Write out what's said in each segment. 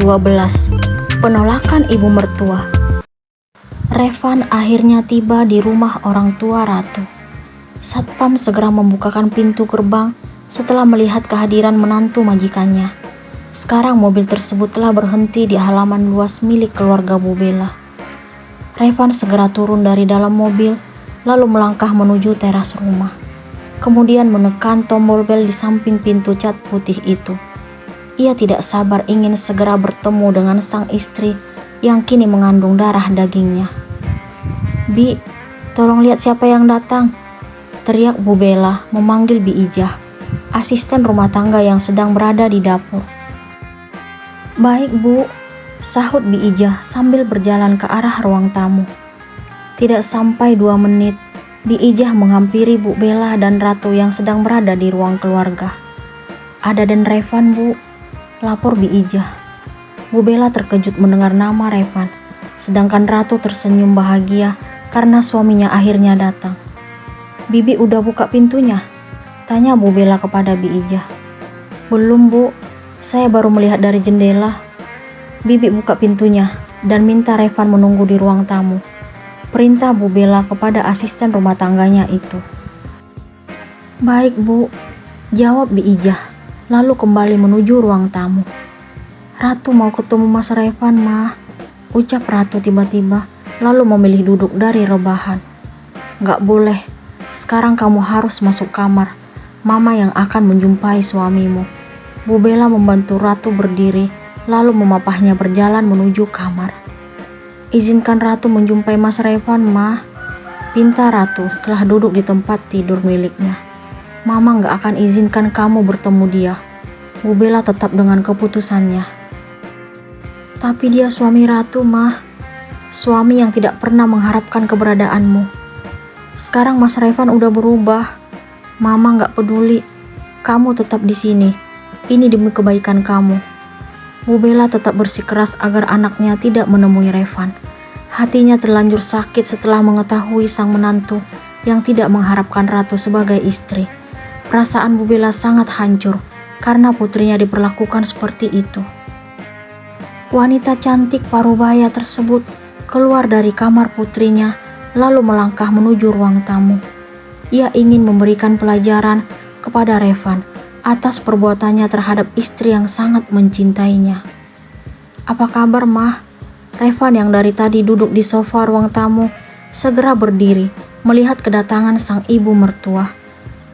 ke-12. Penolakan ibu mertua. Revan akhirnya tiba di rumah orang tua Ratu. Satpam segera membukakan pintu gerbang setelah melihat kehadiran menantu majikannya. Sekarang mobil tersebut telah berhenti di halaman luas milik keluarga Bu Bella. Revan segera turun dari dalam mobil lalu melangkah menuju teras rumah. Kemudian menekan tombol bel di samping pintu cat putih itu. Ia tidak sabar ingin segera bertemu dengan sang istri yang kini mengandung darah dagingnya. "Bi, tolong lihat siapa yang datang," teriak Bu Bella memanggil Bi Ijah, asisten rumah tangga yang sedang berada di dapur. "Baik Bu," sahut Bi Ijah sambil berjalan ke arah ruang tamu. Tidak sampai 2 menit, Bi Ijah menghampiri Bu Bella dan Ratu yang sedang berada di ruang keluarga. "Ada dan Revan, Bu," lapor Bi Ijah. Bu Bella terkejut mendengar nama Revan, sedangkan Ratu tersenyum bahagia karena suaminya akhirnya datang. "Bibi udah buka pintunya?" tanya Bu Bella kepada Bi Ijah. "Belum Bu, saya baru melihat dari jendela." "Bibi buka pintunya dan minta Revan menunggu di ruang tamu," perintah Bu Bella kepada asisten rumah tangganya itu. "Baik Bu," jawab Bi Ijah, lalu kembali menuju ruang tamu. "Ratu mau ketemu Mas Revan, Mah," ucap Ratu tiba-tiba, lalu memilih duduk dari rebahan. "Gak boleh, sekarang kamu harus masuk kamar. Mama yang akan menjumpai suamimu." Bu Bella membantu Ratu berdiri, lalu memapahnya berjalan menuju kamar. "Izinkan Ratu menjumpai Mas Revan, Mah," pinta Ratu setelah duduk di tempat tidur miliknya. "Mama gak akan izinkan kamu bertemu dia." Bu Bella tetap dengan keputusannya. "Tapi dia suami Ratu, Mah. Suami yang tidak pernah mengharapkan keberadaanmu. Sekarang Mas Revan udah berubah. Mama gak peduli. Kamu tetap di sini. Ini demi kebaikan kamu." Bu Bella tetap bersikeras agar anaknya tidak menemui Revan. Hatinya terlanjur sakit setelah mengetahui sang menantu yang tidak mengharapkan Ratu sebagai istri. Perasaan Bu Bella sangat hancur karena putrinya diperlakukan seperti itu. Wanita cantik parubaya tersebut keluar dari kamar putrinya lalu melangkah menuju ruang tamu. Ia ingin memberikan pelajaran kepada Revan atas perbuatannya terhadap istri yang sangat mencintainya. "Apa kabar, Mah?" Revan yang dari tadi duduk di sofa ruang tamu segera berdiri melihat kedatangan sang ibu mertua.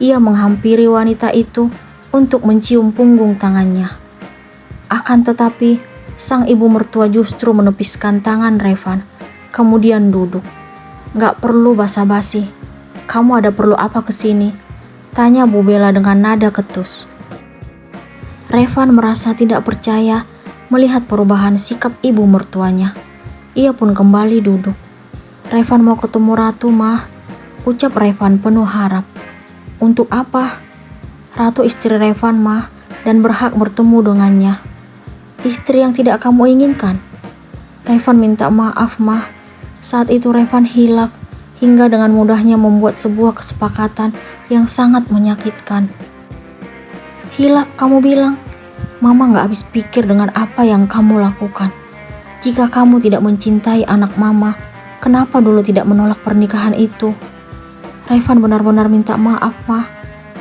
Ia menghampiri wanita itu untuk mencium punggung tangannya. Akan tetapi, sang ibu mertua justru menepiskan tangan Revan, kemudian duduk. "Gak perlu basa-basi. Kamu ada perlu apa kesini?" tanya Bu Bella dengan nada ketus. Revan merasa tidak percaya melihat perubahan sikap ibu mertuanya. Ia pun kembali duduk. "Revan mau ketemu Ratu, Mah," ucap Revan penuh harap. "Untuk apa?" "Ratu istri Revan, Mah, dan berhak bertemu dengannya." "Istri yang tidak kamu inginkan?" "Revan minta maaf, Mah. Saat itu Revan hilaf hingga dengan mudahnya membuat sebuah kesepakatan yang sangat menyakitkan." "Hilaf kamu bilang?" "Mama gak habis pikir dengan apa yang kamu lakukan. Jika kamu tidak mencintai anak Mama, kenapa dulu tidak menolak pernikahan itu?" "Revan benar-benar minta maaf, Mah.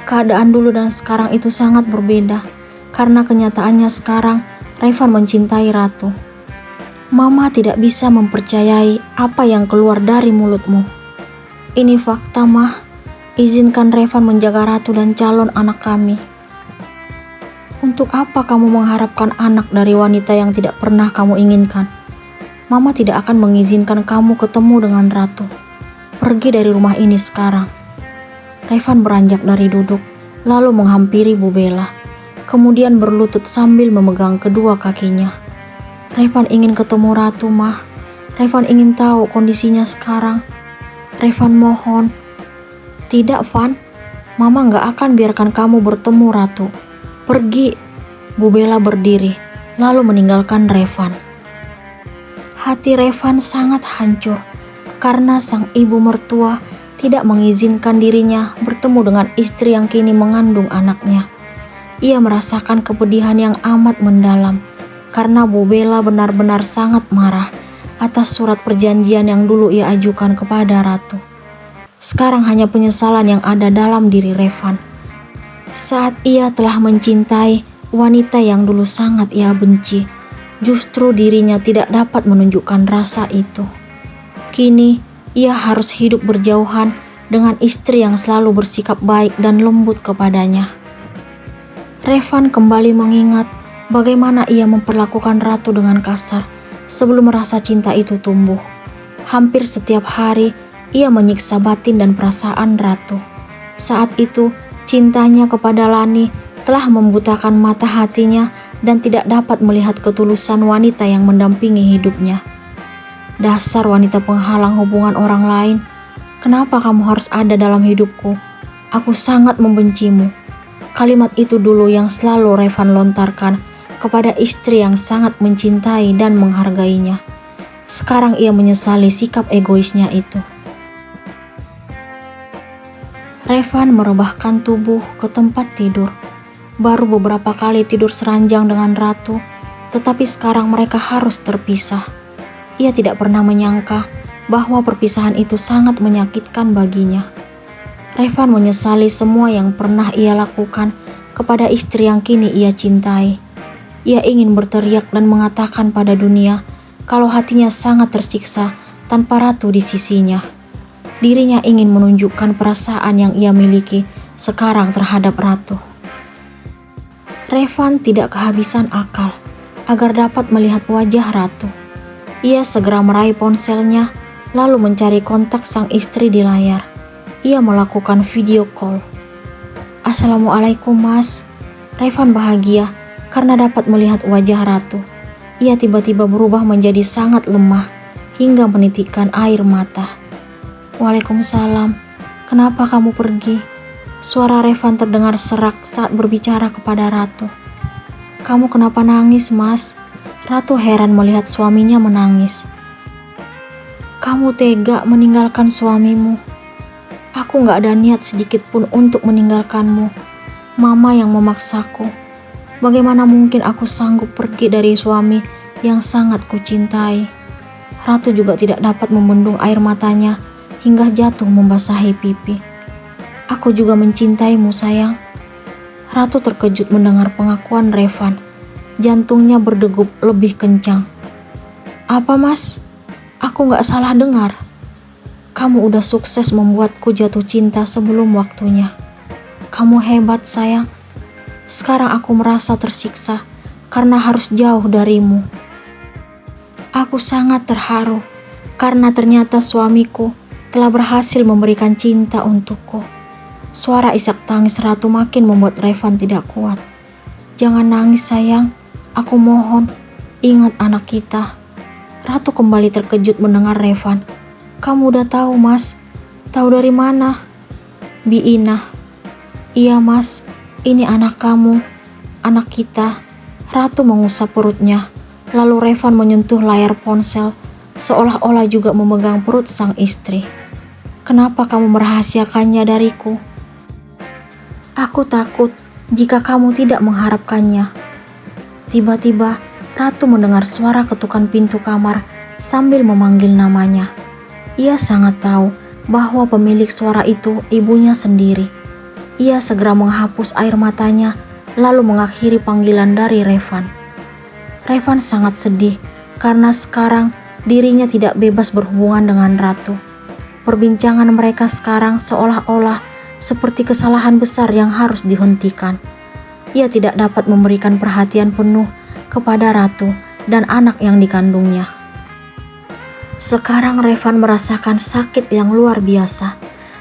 Keadaan dulu dan sekarang itu sangat berbeda. Karena kenyataannya sekarang, Revan mencintai Ratu." "Mama tidak bisa mempercayai apa yang keluar dari mulutmu." "Ini fakta, Mah. Izinkan Revan menjaga Ratu dan calon anak kami." "Untuk apa kamu mengharapkan anak dari wanita yang tidak pernah kamu inginkan? Mama tidak akan mengizinkan kamu ketemu dengan Ratu. Pergi dari rumah ini sekarang." Revan beranjak dari duduk, lalu menghampiri Bu Bella, kemudian berlutut sambil memegang kedua kakinya. "Revan ingin ketemu Ratu, Mah. Revan ingin tahu kondisinya sekarang. Revan mohon." "Tidak, Van. Mama gak akan biarkan kamu bertemu Ratu. Pergi." Bu Bella berdiri, lalu meninggalkan Revan. Hati Revan sangat hancur karena sang ibu mertua tidak mengizinkan dirinya bertemu dengan istri yang kini mengandung anaknya. Ia merasakan kepedihan yang amat mendalam. karena Bu Bella benar-benar sangat marah atas surat perjanjian yang dulu ia ajukan kepada Ratu. Sekarang hanya penyesalan yang ada dalam diri Revan. Saat ia telah mencintai wanita yang dulu sangat ia benci, justru dirinya tidak dapat menunjukkan rasa itu. Kini ia harus hidup berjauhan dengan istri yang selalu bersikap baik dan lembut kepadanya. Revan kembali mengingat bagaimana ia memperlakukan Ratu dengan kasar sebelum rasa cinta itu tumbuh. Hampir setiap hari ia menyiksa batin dan perasaan Ratu. Saat itu cintanya kepada Lani telah membutakan mata hatinya dan tidak dapat melihat ketulusan wanita yang mendampingi hidupnya. Dasar wanita penghalang hubungan orang lain, kenapa kamu harus ada dalam hidupku? Aku sangat membencimu. Kalimat itu dulu yang selalu Revan lontarkan kepada istri yang sangat mencintai dan menghargainya. Sekarang ia menyesali sikap egoisnya itu. Revan merebahkan tubuh ke tempat tidur. Baru beberapa kali tidur seranjang dengan Ratu, tetapi sekarang mereka harus terpisah. Ia tidak pernah menyangka bahwa perpisahan itu sangat menyakitkan baginya. Revan menyesali semua yang pernah ia lakukan kepada istri yang kini ia cintai. Ia ingin berteriak dan mengatakan pada dunia kalau hatinya sangat tersiksa tanpa Ratu di sisinya. Dirinya ingin menunjukkan perasaan yang ia miliki sekarang terhadap Ratu. Revan tidak kehabisan akal agar dapat melihat wajah Ratu. Ia segera meraih ponselnya lalu mencari kontak sang istri di layar. Ia melakukan video call. Assalamualaikum Mas. Revan bahagia karena dapat melihat wajah Ratu. Ia tiba-tiba berubah menjadi sangat lemah hingga menitikkan air mata. Waalaikumsalam. Kenapa kamu pergi? Suara Revan terdengar serak saat berbicara kepada Ratu. Kamu kenapa nangis, Mas? Ratu heran melihat suaminya menangis. Kamu tega meninggalkan suamimu. Aku gak ada niat sedikit pun untuk meninggalkanmu. Mama yang memaksaku. Bagaimana mungkin aku sanggup pergi dari suami yang sangat kucintai? Ratu juga tidak dapat membendung air matanya hingga jatuh membasahi pipi. Aku juga mencintaimu, sayang. Ratu terkejut mendengar pengakuan Revan. Jantungnya berdegup lebih kencang. Apa, Mas? Aku gak salah dengar. Kamu udah sukses membuatku jatuh cinta sebelum waktunya. Kamu hebat, sayang. Sekarang aku merasa tersiksa karena harus jauh darimu. Aku sangat terharu karena ternyata suamiku telah berhasil memberikan cinta untukku. Suara isak tangis Ratu makin membuat Revan tidak kuat. Jangan nangis, sayang. Aku mohon, ingat anak kita. Ratu kembali terkejut mendengar Revan. Kamu udah tahu, Mas? Tahu dari mana? Biina. Iya, Mas. Ini anak kamu. Anak kita. Ratu mengusap perutnya. Lalu Revan menyentuh layar ponsel, seolah-olah juga memegang perut sang istri. Kenapa kamu merahasiakannya dariku? Aku takut jika kamu tidak mengharapkannya. Tiba-tiba, Ratu mendengar suara ketukan pintu kamar sambil memanggil namanya. Ia sangat tahu bahwa pemilik suara itu ibunya sendiri. Ia segera menghapus air matanya lalu mengakhiri panggilan dari Revan. Revan sangat sedih karena sekarang dirinya tidak bebas berhubungan dengan Ratu. Perbincangan mereka sekarang seolah-olah seperti kesalahan besar yang harus dihentikan. Ia tidak dapat memberikan perhatian penuh kepada Ratu dan anak yang dikandungnya. Sekarang Revan merasakan sakit yang luar biasa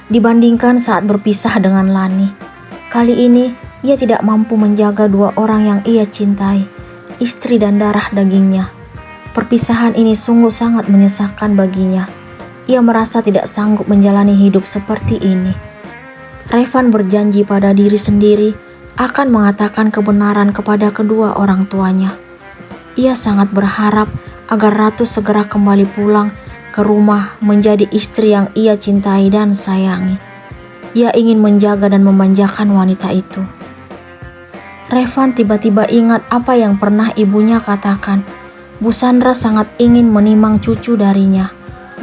dibandingkan saat berpisah dengan Lani. Kali ini ia tidak mampu menjaga dua orang yang ia cintai, istri dan darah dagingnya. Perpisahan ini sungguh sangat menyesakkan baginya. Ia merasa tidak sanggup menjalani hidup seperti ini. Revan berjanji pada diri sendiri akan mengatakan kebenaran kepada kedua orang tuanya. Ia sangat berharap agar Ratu segera kembali pulang ke rumah menjadi istri yang ia cintai dan sayangi. Ia ingin menjaga dan memanjakan wanita itu. Revan tiba-tiba ingat apa yang pernah ibunya katakan. Bu Sandra sangat ingin menimang cucu darinya.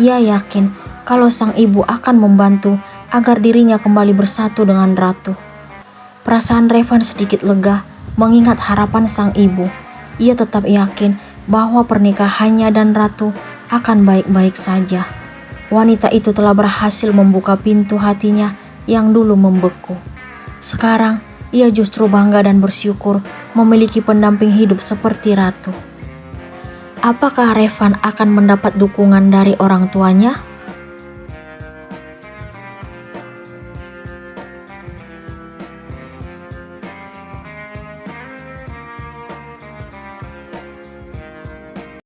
Ia yakin kalau sang ibu akan membantu agar dirinya kembali bersatu dengan Ratu. Perasaan Revan sedikit lega mengingat harapan sang ibu. Ia tetap yakin bahwa pernikahannya dan Ratu akan baik-baik saja. Wanita itu telah berhasil membuka pintu hatinya yang dulu membeku. Sekarang, ia justru bangga dan bersyukur memiliki pendamping hidup seperti Ratu. Apakah Revan akan mendapat dukungan dari orang tuanya?